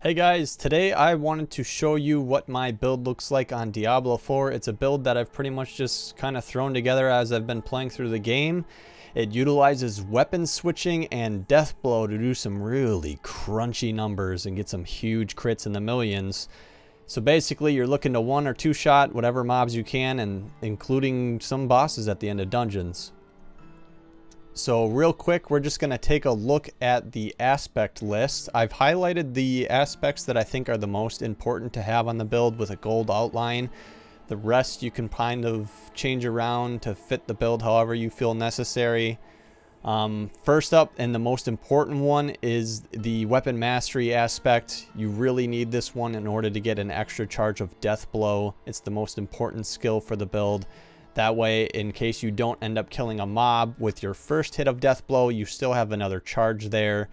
Hey guys, today I wanted to show you what my build looks like on Diablo 4. It's a build that I've pretty much just kind of thrown together as I've been playing through the game. It utilizes weapon switching and death blow to do some really crunchy numbers and get some huge crits in the millions. So basically you're looking to one or two shot whatever mobs you can, and including some bosses at the end of dungeons. So real quick, we're just going to take a look at the aspect list. I've highlighted the aspects that I think are the most important to have on the build with a gold outline. The rest you can kind of change around to fit the build however you feel necessary. First up, and the most important one, is the weapon mastery aspect. You really need this one in order to get an extra charge of death blow. It's the most important skill for the build. That way, in case you don't end up killing a mob with your first hit of death blow, you still have another charge there.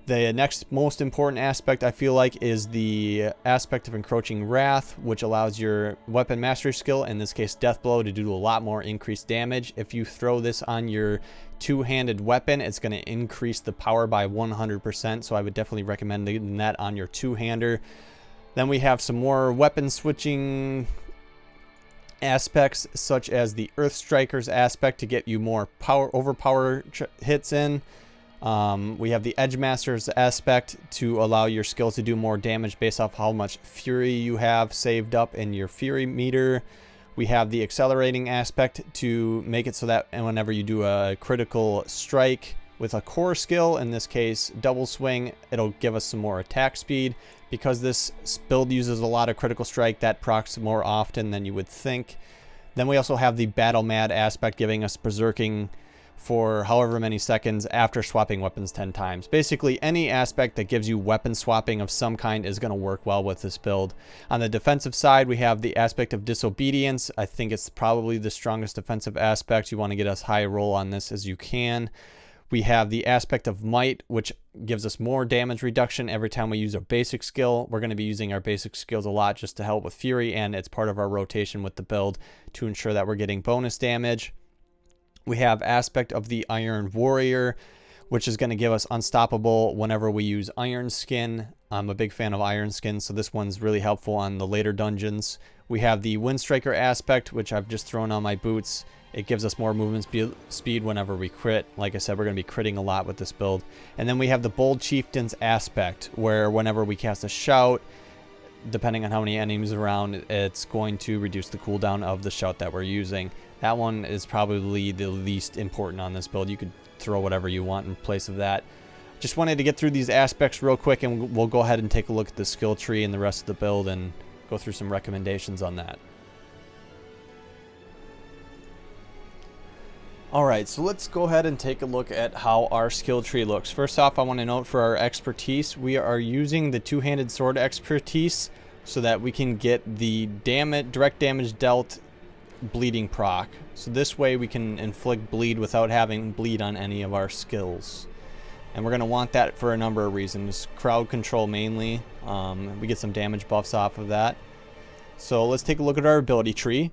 The next most important aspect, I feel like, is the aspect of Encroaching Wrath, which allows your weapon mastery skill, in this case death blow, to do a lot more increased damage. If you throw this on your two-handed weapon, it's going to increase the power by 100%, so I would definitely recommend doing that on your two-hander. Then we have some more weapon switching aspects, such as the Earthstriker's aspect to get you more overpower hits in. We have the Edgemaster's aspect to allow your skills to do more damage based off how much fury you have saved up in your fury meter. We have the accelerating aspect to make it so that whenever you do a critical strike with a core skill, in this case double swing, it'll give us some more attack speed. Because this build uses a lot of critical strike, that procs more often than you would think. Then we also have the battle mad aspect, giving us berserking for however many seconds after swapping weapons 10 times. Basically, any aspect that gives you weapon swapping of some kind is going to work well with this build. On the defensive side, we have the aspect of Disobedience. I think it's probably the strongest defensive aspect. You want to get as high a roll on this as you can. We have the aspect of Might, which gives us more damage reduction every time we use our basic skill. We're going to be using our basic skills a lot just to help with Fury, and it's part of our rotation with the build to ensure that we're getting bonus damage. We have aspect of the Iron Warrior, which is going to give us unstoppable whenever we use Iron Skin. I'm a big fan of Iron Skin, so this one's really helpful on the later dungeons. We have the Windstriker aspect, which I've just thrown on my boots. It gives us more movement speed whenever we crit. Like I said, we're going to be critting a lot with this build. And then we have the Bold Chieftain's aspect, where whenever we cast a shout, depending on how many enemies around, it's going to reduce the cooldown of the shout that we're using. That one is probably the least important on this build. You could throw whatever you want in place of that. Just wanted to get through these aspects real quick, and we'll go ahead and take a look at the skill tree and the rest of the build and go through some recommendations on that. Alright, so let's go ahead and take a look at how our skill tree looks. First off, I want to note for our expertise, we are using the two-handed sword expertise so that we can get the direct damage dealt bleeding proc. So this way we can inflict bleed without having bleed on any of our skills. And we're going to want that for a number of reasons. Crowd control mainly. We get some damage buffs off of that. So let's take a look at our ability tree.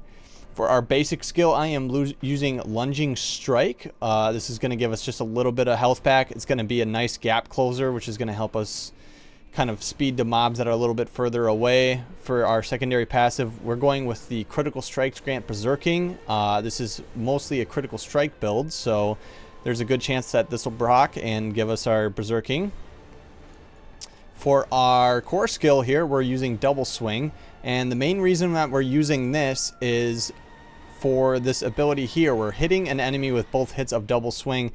For our basic skill, I am using Lunging Strike. This is going to give us just a little bit of health back. It's going to be a nice gap closer, which is going to help us kind of speed the mobs that are a little bit further away. For our secondary passive, we're going with the Critical Strikes grant Berserking. This is mostly a critical strike build, so there's a good chance that this will proc and give us our Berserking. For our core skill here, we're using Double Swing, and the main reason that we're using this is for this ability here, where hitting an enemy with both hits of Double Swing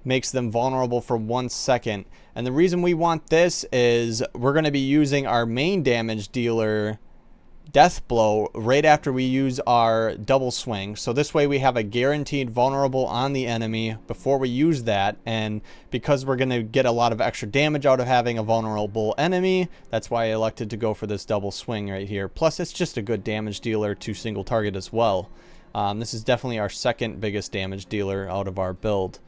makes them vulnerable for 1 second. And the reason we want this is we're going to be using our main damage dealer, Death Blow, right after we use our Double Swing. So this way we have a guaranteed vulnerable on the enemy before we use that. And because we're going to get a lot of extra damage out of having a vulnerable enemy, that's why I elected to go for this Double Swing right here. Plus, it's just a good damage dealer to single target as well. This is definitely our second biggest damage dealer out of our build.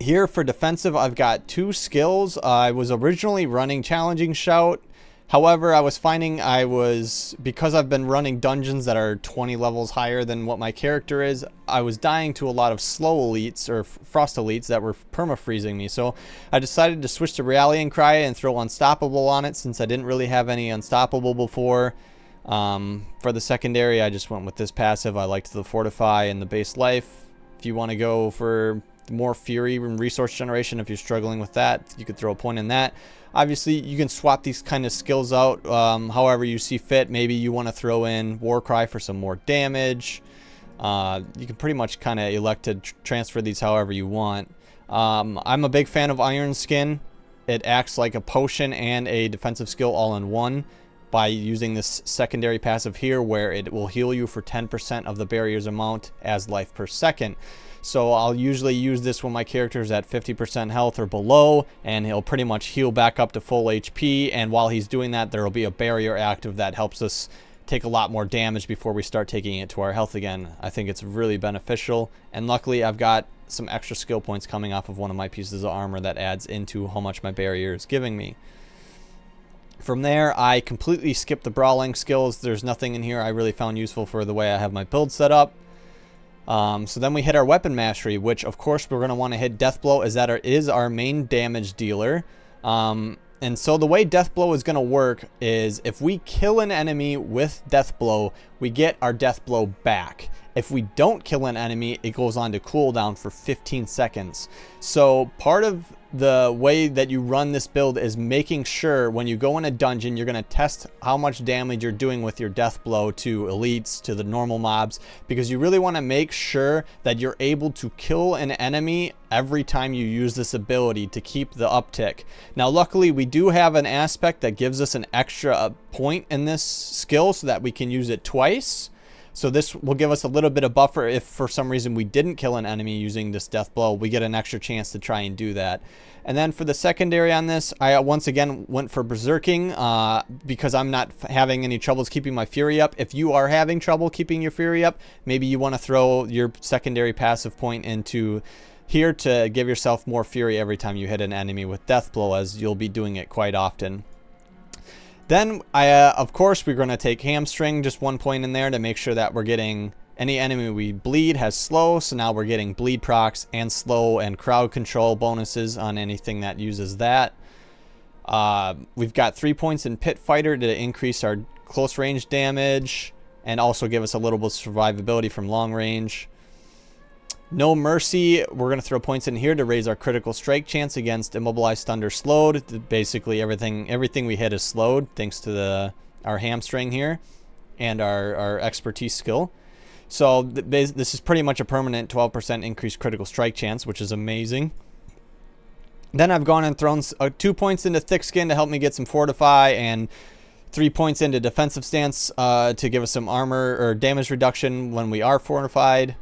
Here for defensive, I've got two skills. I was originally running Challenging Shout, However, I was finding because I've been running dungeons that are 20 levels higher than what my character is, I was dying to a lot of slow elites or frost elites that were perma-freezing me. So I decided to switch to Rallying Cry and throw Unstoppable on it, since I didn't really have any Unstoppable before. For the secondary, I just went with this passive. I liked the Fortify and the base life. If you want to go for more Fury and resource generation, if you're struggling with that, you could throw a point in that. Obviously, you can swap these kind of skills out however you see fit. Maybe you want to throw in Warcry for some more damage. You can pretty much kind of elect to transfer these however you want. I'm a big fan of Iron Skin. It acts like a potion and a defensive skill all in one by using this secondary passive here, where it will heal you for 10% of the barrier's amount as life per second. So I'll usually use this when my character is at 50% health or below, and he'll pretty much heal back up to full HP. And while he's doing that, there will be a barrier active that helps us take a lot more damage before we start taking it to our health again. I think it's really beneficial, and luckily I've got some extra skill points coming off of one of my pieces of armor that adds into how much my barrier is giving me. From there, I completely skipped the brawling skills. There's nothing in here I really found useful for the way I have my build set up. So then we hit our weapon mastery, which of course we're going to want to hit Deathblow, as that is our main damage dealer. And so the way Deathblow is going to work is if we kill an enemy with Deathblow, we get our Deathblow back. If we don't kill an enemy, it goes on to cooldown for 15 seconds. So part of the way that you run this build is making sure when you go in a dungeon, you're going to test how much damage you're doing with your death blow to elites, to the normal mobs, because you really want to make sure that you're able to kill an enemy every time you use this ability to keep the uptick. Now luckily we do have an aspect that gives us an extra point in this skill so that we can use it twice. So this will give us a little bit of buffer if for some reason we didn't kill an enemy using this death blow. We get an extra chance to try and do that. And then for the secondary on this, I once again went for berserking because I'm not having any troubles keeping my fury up. If you are having trouble keeping your fury up, maybe you want to throw your secondary passive point into here to give yourself more fury every time you hit an enemy with death blow, as you'll be doing it quite often. Then, of course, we're going to take hamstring, just 1 point in there to make sure that we're getting any enemy we bleed has slow. So now we're getting bleed procs and slow and crowd control bonuses on anything that uses that. We've got 3 points in Pit Fighter to increase our close range damage and also give us a little bit of survivability from long range. No Mercy, we're going to throw points in here to raise our critical strike chance against immobilized, stunned, or slowed. Basically everything we hit is slowed thanks to our hamstring here and our expertise skill. So this is pretty much a permanent 12% increased critical strike chance, which is amazing. Then I've gone and thrown 2 points into Thick Skin to help me get some Fortify, and 3 points into Defensive Stance to give us some armor or damage reduction when we are fortified,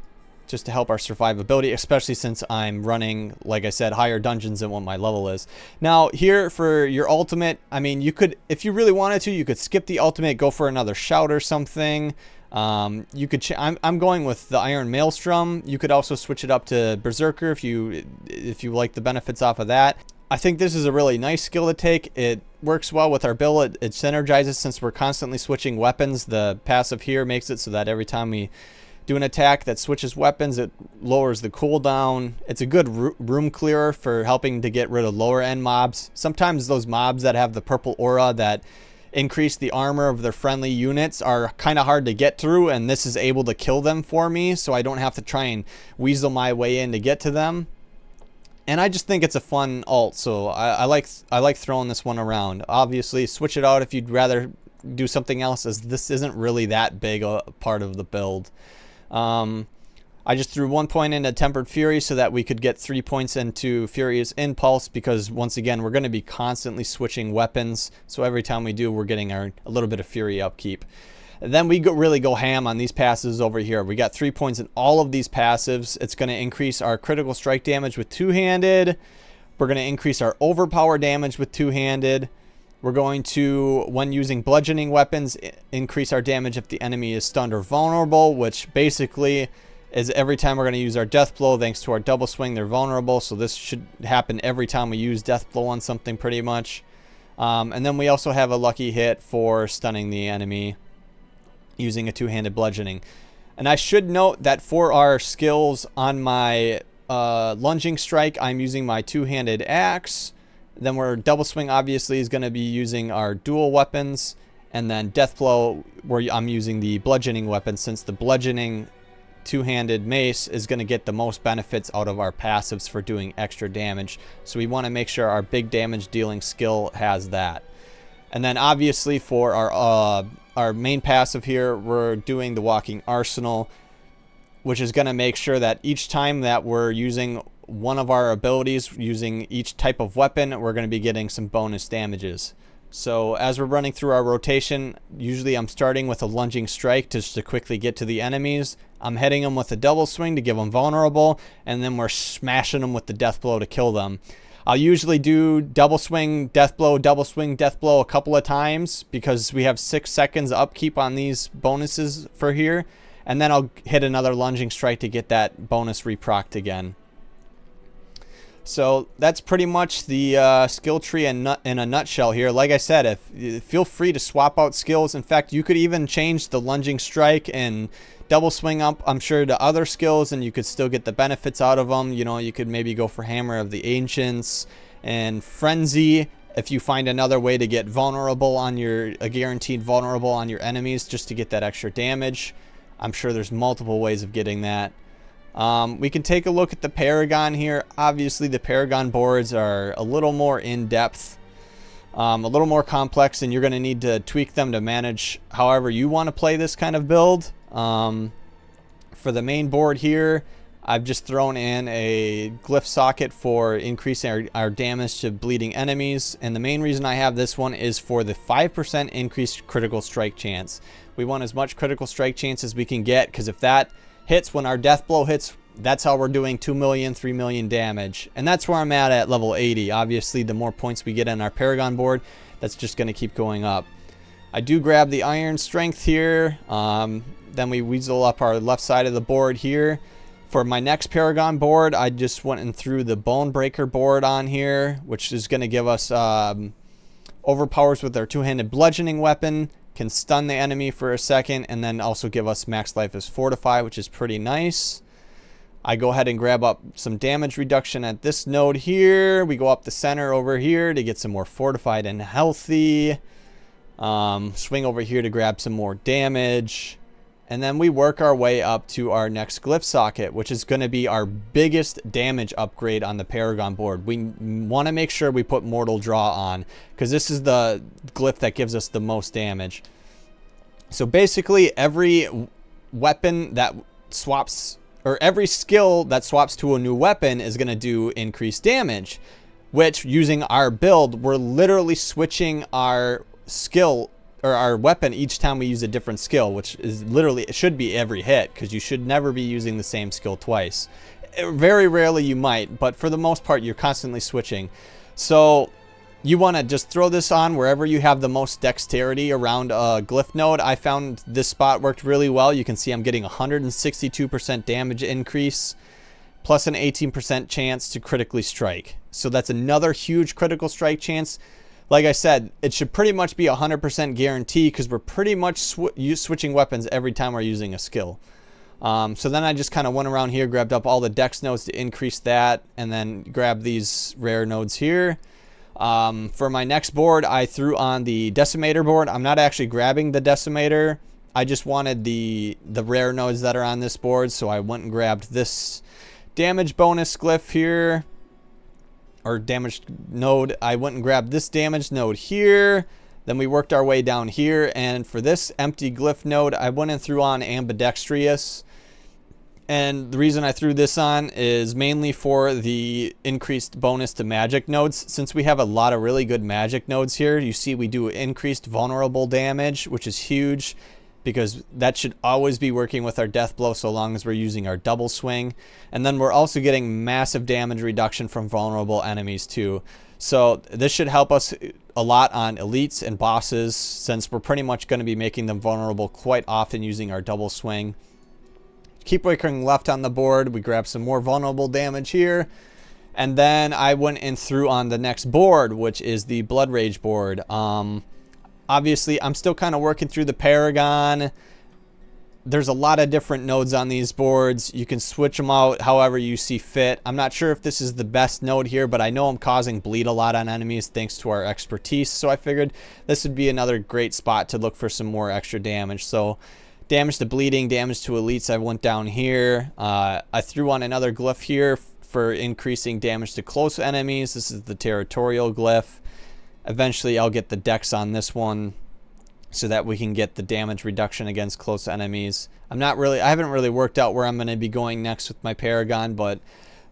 just to help our survivability, especially since I'm running, like I said, higher dungeons than what my level is. Now here for your ultimate, I mean, you could, if you really wanted to, you could skip the ultimate, go for another shout or something. You could I'm going with the Iron Maelstrom. You could also switch it up to Berserker if you like the benefits off of that. I think this is a really nice skill to take. It works well with our build. It synergizes since we're constantly switching weapons. The passive here makes it so that every time we do an attack that switches weapons, it lowers the cooldown. It's a good room clearer for helping to get rid of lower end mobs. Sometimes those mobs that have the purple aura that increase the armor of their friendly units are kind of hard to get through, and this is able to kill them for me, so I don't have to try and weasel my way in to get to them. And I just think it's a fun ult, so I like throwing this one around. Obviously, switch it out if you'd rather do something else, as this isn't really that big a part of the build. I just threw 1 point into Tempered Fury so that we could get 3 points into Furious Impulse, because once again we're going to be constantly switching weapons, so every time we do we're getting a little bit of Fury upkeep. And then we really go ham on these passives over here. We got 3 points in all of these passives. It's going to increase our critical strike damage with two-handed. We're going to increase our overpower damage with two-handed. We're going to, when using bludgeoning weapons, increase our damage if the enemy is stunned or vulnerable, which basically is every time we're going to use our death blow, thanks to our double swing, they're vulnerable. So this should happen every time we use death blow on something pretty much. And then we also have a lucky hit for stunning the enemy using a two-handed bludgeoning. And I should note that for our skills on my lunging strike, I'm using my two-handed axe. Then we're double swing obviously is going to be using our dual weapons. And then death blow, where I'm using the bludgeoning weapon, since the bludgeoning two-handed mace is going to get the most benefits out of our passives for doing extra damage. So we want to make sure our big damage dealing skill has that. And then obviously for our main passive here, we're doing the walking arsenal, which is going to make sure that each time that we're using one of our abilities, using each type of weapon, we're going to be getting some bonus damages. So as we're running through our rotation, usually I'm starting with a lunging strike just to quickly get to the enemies. I'm hitting them with a double swing to give them vulnerable, and then we're smashing them with the death blow to kill them. I'll usually do double swing, death blow, double swing, death blow a couple of times because we have 6 seconds upkeep on these bonuses for here. And then I'll hit another lunging strike to get that bonus reprocced again. So that's pretty much the skill tree in a nutshell here. Like I said, feel free to swap out skills. In fact, you could even change the lunging strike and double swing up, I'm sure, to other skills, and you could still get the benefits out of them. You know, you could maybe go for Hammer of the Ancients and Frenzy if you find another way to get vulnerable on a guaranteed vulnerable on your enemies just to get that extra damage. I'm sure there's multiple ways of getting that. We can take a look at the Paragon here. Obviously, the Paragon boards are a little more in-depth, a little more complex, and you're going to need to tweak them to manage however you want to play this kind of build. For the main board here, I've just thrown in a glyph socket for increasing our damage to bleeding enemies. And the main reason I have this one is for the 5% increased critical strike chance. We want as much critical strike chance as we can get, because if that hits when our death blow hits, that's how we're doing 2 million, 3 million damage. And that's where I'm at level 80. Obviously, the more points we get on our Paragon board, that's just going to keep going up. I do grab the iron strength here. Then we weasel up our left side of the board here. For my next Paragon board, I just went and threw the Bone Breaker board on here, which is going to give us overpowers with our two-handed bludgeoning weapon, can stun the enemy for a second, and then also give us max life as Fortify, which is pretty nice. I go ahead and grab up some damage reduction at this node here. We go up the center over here to get some more Fortified and Healthy. Swing over here to grab some more damage. And then we work our way up to our next glyph socket, which is going to be our biggest damage upgrade on the Paragon board. We want to make sure we put Mortal Draw on, because this is the glyph that gives us the most damage. So basically, every weapon that swaps, or every skill that swaps to a new weapon is going to do increased damage, which, using our build, we're literally switching our skill or our weapon each time we use a different skill, which is literally, it should be every hit, because you should never be using the same skill twice. Very rarely you might, but for the most part you're constantly switching. So you want to just throw this on wherever you have the most dexterity around a glyph node. I found this spot worked really well. You can see I'm getting 162% damage increase plus an 18% chance to critically strike. So that's another huge critical strike chance. Like I said, it should pretty much be 100% guarantee, because we're pretty much switching weapons every time we're using a skill. So then I just kind of went around here, grabbed up all the dex nodes to increase that, and then grab these rare nodes here. For my next board, I threw on the Decimator board. I'm not actually grabbing the Decimator. I just wanted the rare nodes that are on this board, so I went and grabbed this damage bonus glyph here. Or damaged node. I went and grabbed this damaged node here. Then we worked our way down here, and for this empty glyph node, I went and threw on Ambidextrous. And the reason I threw this on is mainly for the increased bonus to magic nodes. Since we have a lot of really good magic nodes here, you see we do increased vulnerable damage, which is huge, because that should always be working with our death blow so long as we're using our double swing. And then we're also getting massive damage reduction from vulnerable enemies too. So this should help us a lot on elites and bosses, since we're pretty much going to be making them vulnerable quite often using our double swing. Keep working left on the board. We grab some more vulnerable damage here. And then I went and threw on the next board, which is the Blood Rage board. Obviously, I'm still kind of working through the Paragon. There's a lot of different nodes on these boards. You can switch them out however you see fit. I'm not sure if this is the best node here, but I know I'm causing bleed a lot on enemies thanks to our expertise. So I figured this would be another great spot to look for some more extra damage. So damage to bleeding, damage to elites, I went down here. I threw on another glyph here for increasing damage to close enemies. This is the territorial glyph. Eventually I'll get the dex on this one so that we can get the damage reduction against close enemies. I haven't really worked out where I'm going to be going next with my Paragon, but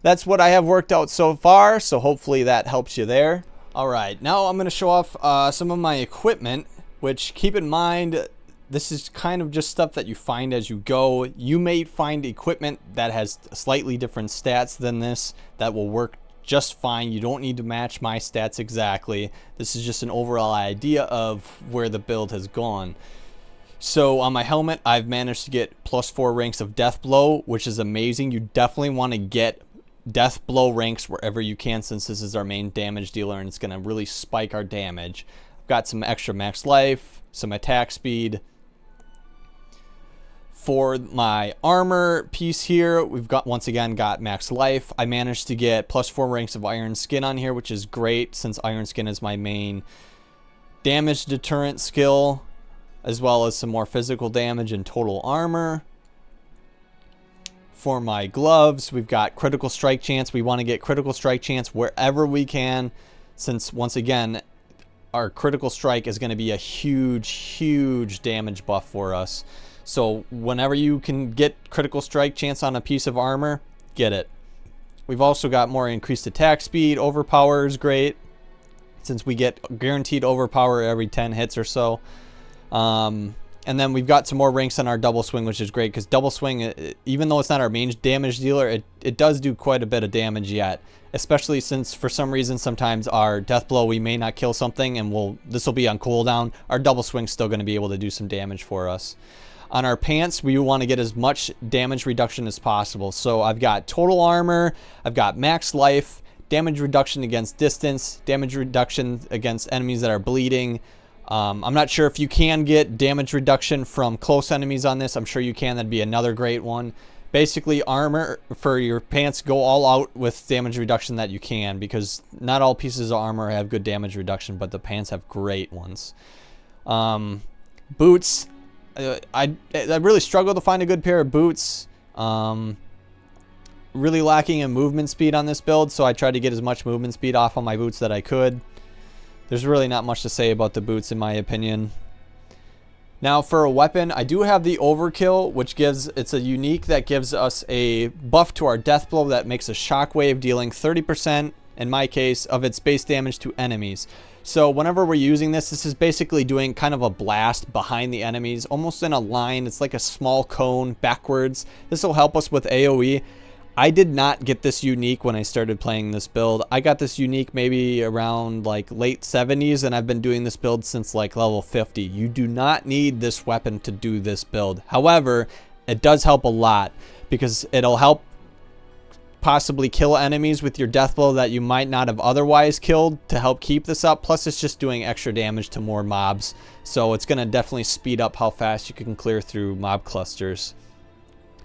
that's what I have worked out so far, so hopefully that helps you there. Alright, now I'm going to show off some of my equipment, which, keep in mind, this is kind of just stuff that you find as you go. You may find equipment that has slightly different stats than this that will work just fine. You don't need to match my stats exactly. This is just an overall idea of where the build has gone. So on my helmet, I've managed to get +4 ranks of death blow, which is amazing. You definitely want to get death blow ranks wherever you can, since this is our main damage dealer and it's going to really spike our damage. I've got some extra max life, some attack speed. For my armor piece here, we've got, once again, got max life. I managed to get +4 ranks of iron skin on here, which is great since iron skin is my main damage deterrent skill, as well as some more physical damage and total armor. For my gloves, we've got critical strike chance. We want to get critical strike chance wherever we can, since, once again, our critical strike is going to be a huge damage buff for us. So whenever you can get critical strike chance on a piece of armor, get it. We've also got more increased attack speed. Overpower is great, since we get guaranteed overpower every 10 hits or so. And then we've got some more ranks on our double swing, which is great, because double swing, even though it's not our main damage dealer, it does do quite a bit of damage yet. Especially since, for some reason, sometimes our death blow, we may not kill something, and this will be on cooldown. Our double swing's still going to be able to do some damage for us. On our pants, we want to get as much damage reduction as possible. So I've got total armor, I've got max life, damage reduction against distance, damage reduction against enemies that are bleeding. I'm not sure if you can get damage reduction from close enemies on this. I'm sure you can. That'd be another great one. Basically, armor for your pants, go all out with damage reduction that you can, because not all pieces of armor have good damage reduction, but the pants have great ones. Boots. I really struggle to find a good pair of boots. Really lacking in movement speed on this build, so I tried to get as much movement speed off on my boots that I could. There's really not much to say about the boots in my opinion. Now for a weapon, I do have the Overkill, which it's a unique that gives us a buff to our death blow that makes a shockwave, dealing 30%, in my case, of its base damage to enemies. So whenever we're using this is basically doing kind of a blast behind the enemies, almost in a line. It's like a small cone backwards. This will help us with AoE. I did not get this unique when I started playing this build. I got this unique maybe around like late 70s, and I've been doing this build since like level 50. You do not need this weapon to do this build. However, it does help a lot, because it'll help possibly kill enemies with your death blow that you might not have otherwise killed to help keep this up. Plus it's just doing extra damage to more mobs, so it's going to definitely speed up how fast you can clear through mob clusters.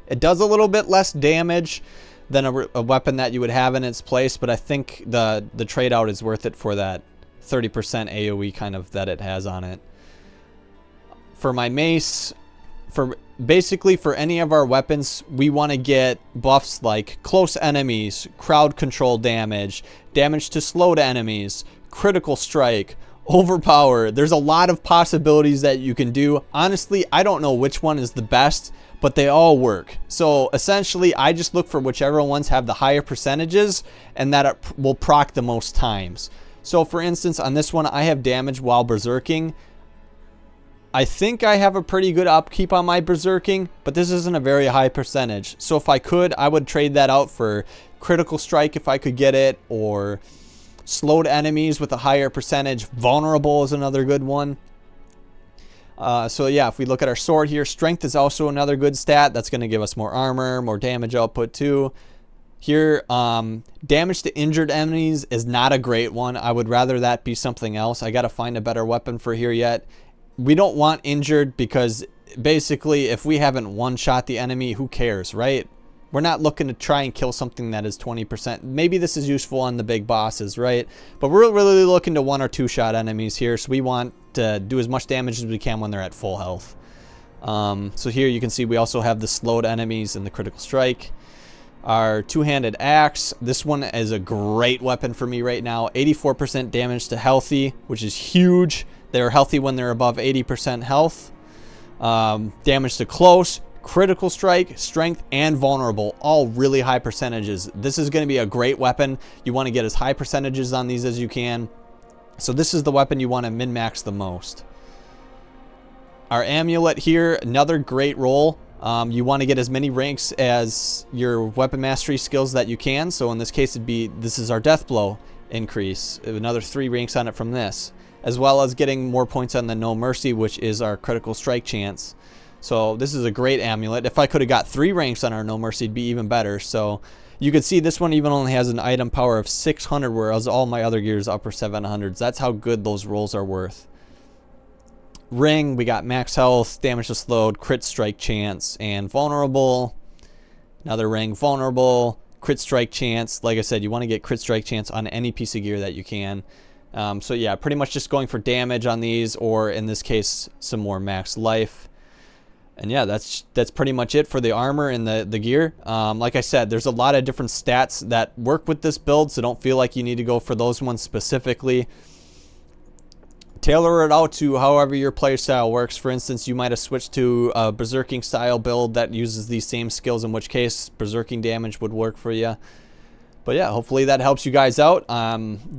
It does a little bit less damage than a weapon that you would have in its place, but I think the trade out is worth it for that 30% AoE kind of that it has on it. For my mace, basically for any of our weapons, we want to get buffs like close enemies, crowd control damage, damage to slowed enemies, critical strike, overpower. There's a lot of possibilities that you can do. Honestly, I don't know which one is the best, but they all work. So essentially, I just look for whichever ones have the higher percentages and that it will proc the most times. So for instance, on this one, I have damage while berserking. I think I have a pretty good upkeep on my berserking, but this isn't a very high percentage. So if I could, I would trade that out for critical strike if I could get it, or slowed enemies with a higher percentage. Vulnerable is another good one. So yeah, if we look at our sword here, strength is also another good stat. That's going to give us more armor, more damage output too. Here, damage to injured enemies is not a great one. I would rather that be something else. I got to find a better weapon for here yet. We don't want injured because basically if we haven't one-shot the enemy, who cares, right? We're not looking to try and kill something that is 20%. Maybe this is useful on the big bosses, right? But we're really looking to one or two shot enemies here, so we want to do as much damage as we can when they're at full health. So here you can see we also have the slowed enemies and the critical strike. Our two-handed axe, this one is a great weapon for me right now. 84% damage to healthy, which is huge. They're healthy when they're above 80% health. Damage to close, critical strike, strength, and vulnerable, all really high percentages. This is going to be a great weapon. You want to get as high percentages on these as you can. So this is the weapon you want to min-max the most. Our amulet here, another great roll. You want to get as many ranks as your weapon mastery skills that you can. So in this case, this is our death blow increase. Another 3 ranks on it from this, as well as getting more points on the no mercy, which is our critical strike chance. So this is a great amulet. If I could have got 3 ranks on our no mercy, it'd be even better. So you can see this one even only has an item power of 600, whereas all my other gears upper 700s. That's how good those rolls are worth. Ring, we got max health, damage to slowed, crit strike chance, and vulnerable. Another ring, vulnerable, crit strike chance. Like I said, you want to get crit strike chance on any piece of gear that you can. So yeah, pretty much just going for damage on these, or in this case, some more max life. And yeah, that's pretty much it for the armor and the gear. Like I said, there's a lot of different stats that work with this build, so don't feel like you need to go for those ones specifically. Tailor it out to however your playstyle works. For instance, you might have switched to a berserking style build that uses these same skills, in which case berserking damage would work for you. But yeah, hopefully that helps you guys out.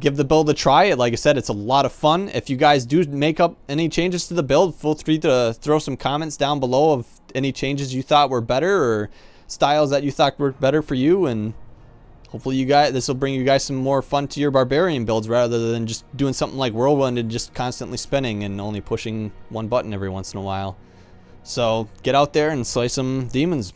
Give the build a try. Like I said, it's a lot of fun. If you guys do make up any changes to the build, feel free to throw some comments down below of any changes you thought were better or styles that you thought worked better for you. And hopefully this will bring you guys some more fun to your barbarian builds, rather than just doing something like whirlwind and just constantly spinning and only pushing one button every once in a while. So get out there and slay some demons.